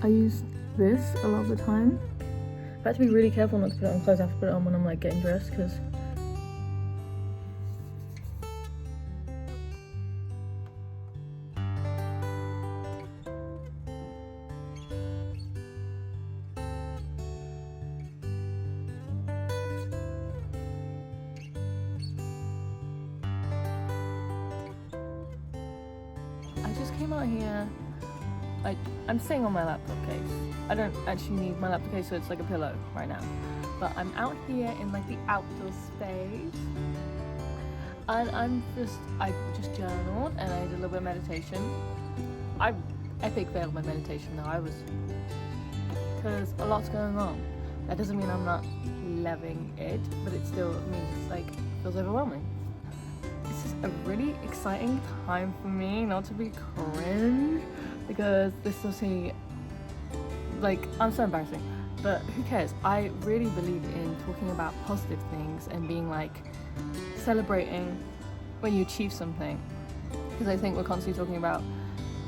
I use this a lot of the time. I have to be really careful not to put it on clothes. I have to put it on when I'm like getting dressed because I just came out here. I'm sitting on my laptop case. I don't actually need my laptop case, so it's like a pillow right now. But I'm out here in like the outdoor space, and I just journaled and I did a little bit of meditation. I epic failed my meditation though. Because a lot's going on. That doesn't mean I'm not loving it, but it still means it's like feels overwhelming. This is a really exciting time for me, not to be cringe, because this will see, like, I'm so embarrassing, but who cares? I really believe in talking about positive things and being like, celebrating when you achieve something, because I think we're constantly talking about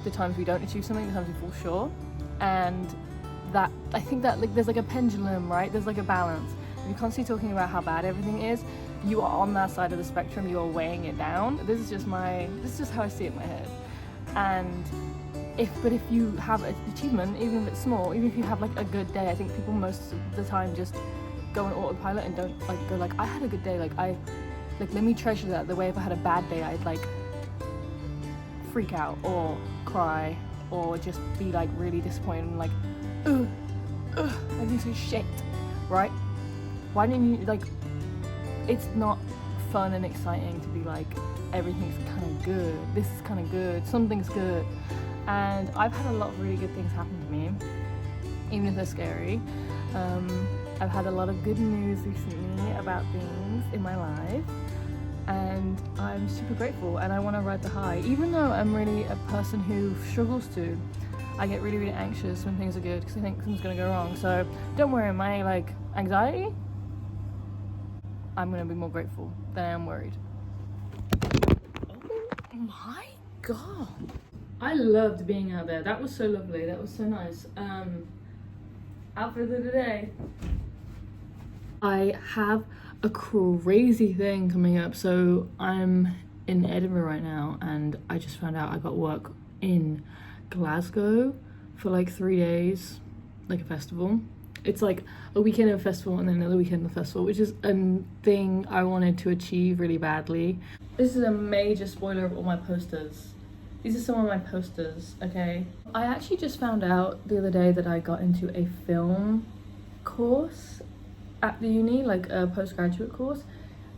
the times we don't achieve something, the times we fall short, and that, I think that like there's like a pendulum, right? There's like a balance. If you're constantly talking about how bad everything is, you are on that side of the spectrum, you are weighing it down. This is just how I see it in my head. And if you have an achievement, even if it's small, even if you have like a good day, I think people most of the time just go on autopilot and don't like go like, I had a good day, let me treasure that, the way if I had a bad day I'd like freak out or cry or just be like really disappointed and like everything's so shit, right? Why didn't you like, it's not fun and exciting to be like everything's kind of good, this is kind of good, something's good. And I've had a lot of really good things happen to me, even if they're scary. I've had a lot of good news recently about things in my life, and I'm super grateful and I want to ride the high, even though I'm really a person who struggles to. I get really, really anxious when things are good because I think something's going to go wrong. So don't worry, my like anxiety, I'm going to be more grateful than I am worried. Oh my god. I loved being out there. That was so lovely. That was so nice. Outfit of the day. I have a crazy thing coming up. So I'm in Edinburgh right now and I just found out I got work in Glasgow for like 3 days, like a festival. It's like a weekend of a festival and then another weekend of a festival, which is a thing I wanted to achieve really badly. This is a major spoiler of all my posters. These are some of my posters, okay? I actually just found out the other day that I got into a film course at the uni, like a postgraduate course.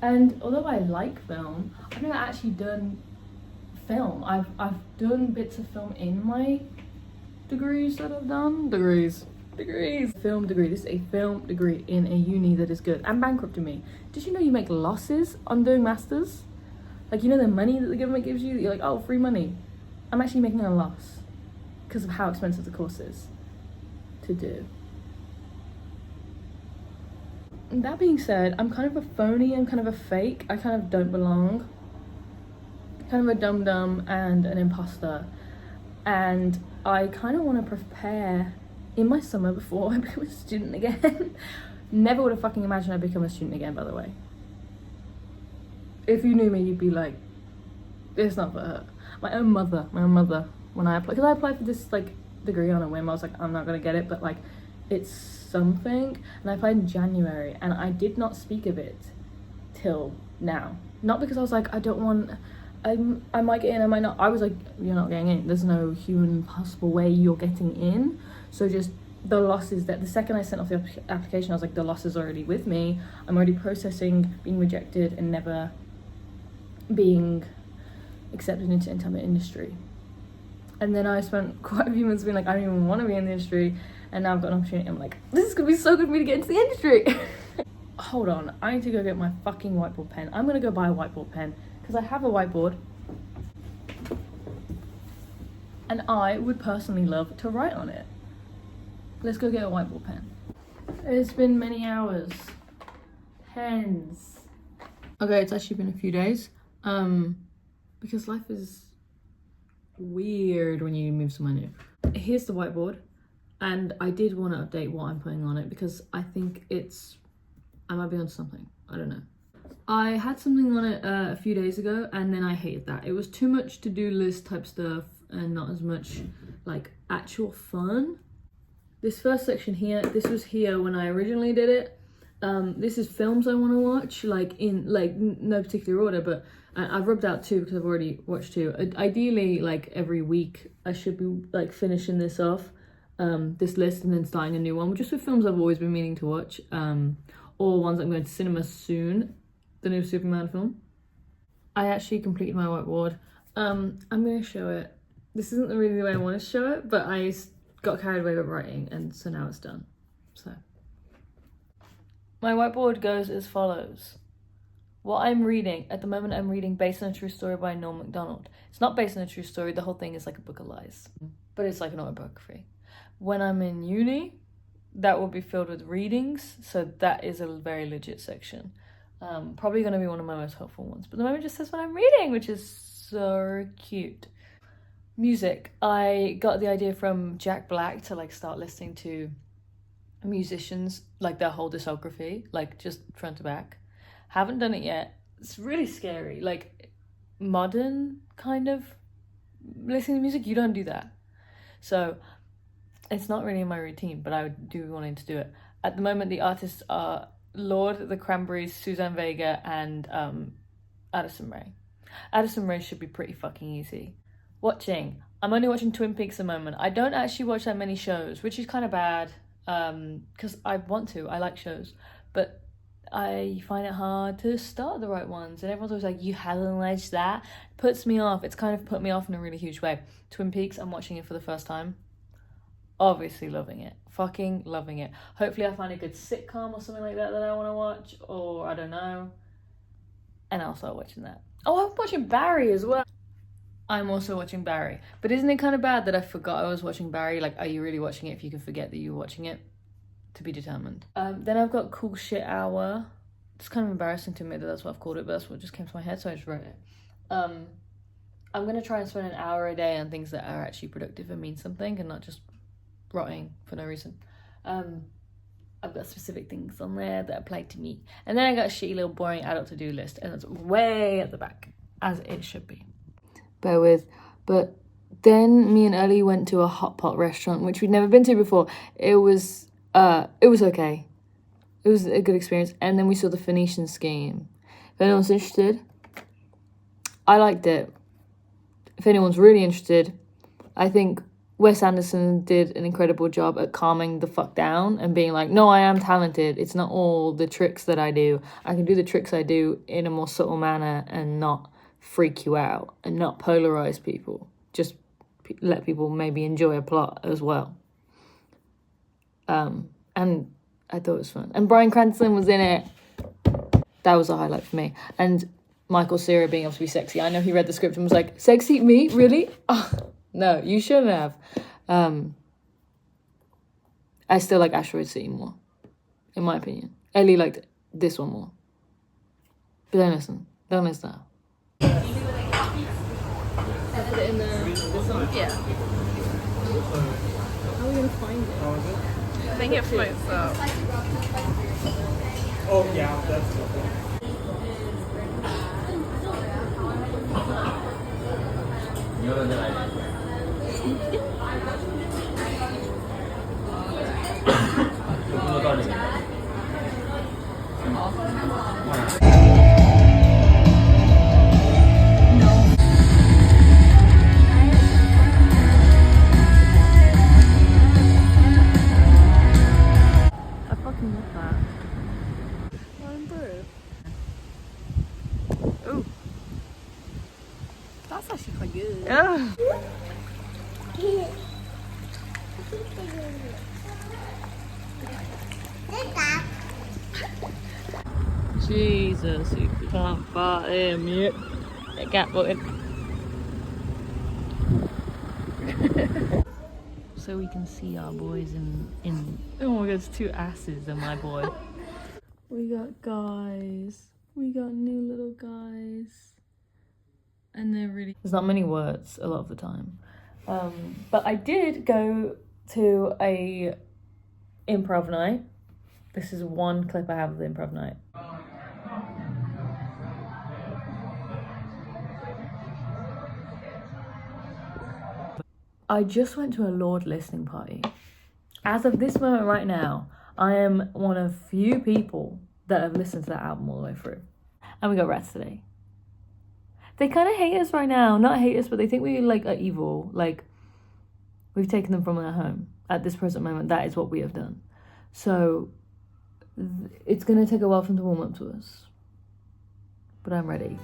And although I like film, I've never actually done film. I've done bits of film in my degrees that I've done. Degrees. Film degree. This is a film degree in a uni that is good and bankrupting me. Did you know you make losses on doing masters? Like, you know the money that the government gives you? You're like, oh, free money. I'm actually making a loss because of how expensive the course is to do. And that being said, I'm kind of a phony, I'm kind of a fake, I kind of don't belong. Kind of a dum-dum and an imposter. And I kind of want to prepare in my summer before I become a student again. Never would have fucking imagined I'd become a student again, by the way. If you knew me, you'd be like, it's not for her. My own mother, when I applied, because I applied for this like degree on a whim. I was like, I'm not gonna get it, but like it's something. And I applied in January and I did not speak of it till now. Not because I was like, I don't want, I might get in, I might not. I was like, you're not getting in. There's no human possible way you're getting in. So just the losses that the second I sent off the application, I was like, the loss is already with me. I'm already processing being rejected and never being accepted into entertainment industry. And then I spent quite a few months being like, I don't even want to be in the industry, and now I've got an opportunity. I'm like, this is gonna be so good for me to get into the industry. Hold on, I need to go get my fucking whiteboard pen. I'm gonna go buy a whiteboard pen because I have a whiteboard and I would personally love to write on it. Let's go get a whiteboard pen. It's been many hours. Pens. Okay, it's actually been a few days. Because life is weird when you move somewhere new. Here's the whiteboard. And I did want to update what I'm putting on it because I think I might be on something. I don't know. I had something on it a few days ago and then I hated that. It was too much to-do list type stuff and not as much like actual fun. This first section here, this was here when I originally did it. This is films I want to watch, like in no particular order, but I've rubbed out 2 because I've already watched 2. Ideally, like every week, I should be like finishing this off, this list, and then starting a new one, just with films I've always been meaning to watch, or ones I'm going to cinema soon. The new Superman film. I actually completed my whiteboard. I'm going to show it. This isn't really the way I want to show it, but I got carried away with writing, and so now it's done. So my whiteboard goes as follows. What I'm reading at the moment, I'm reading Based on a True Story by Norm Macdonald. It's not based on a true story. The whole thing is like a book of lies, but it's like an autobiography. When I'm in uni, that will be filled with readings, so that is a very legit section. Probably going to be one of my most helpful ones, but the moment just says what I'm reading, which is so cute. Music. I got the idea from Jack Black to like start listening to musicians, like their whole discography, like just front to back. Haven't done it yet. It's really scary, like modern kind of listening to music. You don't do that, so it's not really in my routine, but I do wanting to do it. At the moment, the artists are Lorde, the Cranberries, Suzanne Vega, and Addison Rae. Addison Rae should be pretty fucking easy. Watching. I'm only watching Twin Peaks at the moment. I don't actually watch that many shows, which is kind of bad, because I want to. I like shows, but I find it hard to start the right ones, and everyone's always like, you haven't watched that? Puts me off. It's kind of put me off in a really huge way. Twin Peaks, I'm watching it for the first time. Obviously loving it. Fucking loving it. Hopefully I find a good sitcom or something like that I want to watch, or I don't know, and I'll start watching that. Oh, I'm watching Barry as well. I'm also watching Barry, but isn't it kind of bad that I forgot I was watching Barry? Like, are you really watching it if you can forget that you're watching it? To be determined. Then I've got Cool Shit Hour. It's kind of embarrassing to admit that that's what I've called it, but that's what just came to my head, so I just wrote it. I'm gonna try and spend an hour a day on things that are actually productive and mean something, and not just rotting for no reason. I've got specific things on there that apply to me, and then I got a shitty little boring adult to-do list, and that's way at the back, as it should be. Bear with. But then me and Ellie went to a hot pot restaurant, which we'd never been to before. It was okay. It was a good experience. And then we saw the Phoenician Scheme. If anyone's interested, I liked it. If anyone's really interested, I think Wes Anderson did an incredible job at calming the fuck down and being like, no, I am talented. It's not all the tricks that I do. I can do the tricks I do in a more subtle manner and not freak you out and not polarize people. Just let people maybe enjoy a plot as well. And I thought it was fun. And Bryan Cranston was in it. That was a highlight for me. And Michael Cera being able to be sexy. I know he read the script and was like, sexy? Me? Really? Oh, no, you shouldn't have. I still like Asteroid City more, in my opinion. Ellie liked this one more. But then listen. Don't listen now. Put it in this one? Yeah. How are we going to find it? I think it floats up. Oh, yeah, that's okay. That's actually quite good. Yeah. Jesus, you can't fart here, mate. Get cat button. So we can see our boys in oh my god, it's 2 asses and my boy. We got guys. We got new little guys. And they're really... There's not many words a lot of the time. But I did go to a improv night. This is one clip I have of the improv night. I just went to a Lorde listening party. As of this moment right now, I am one of few people that have listened to that album all the way through. And we got Rats today. They kind of hate us right now. Not hate us, but they think we like are evil. Like, we've taken them from their home. At this present moment, that is what we have done. So, it's going to take a while for them to warm up to us. But I'm ready.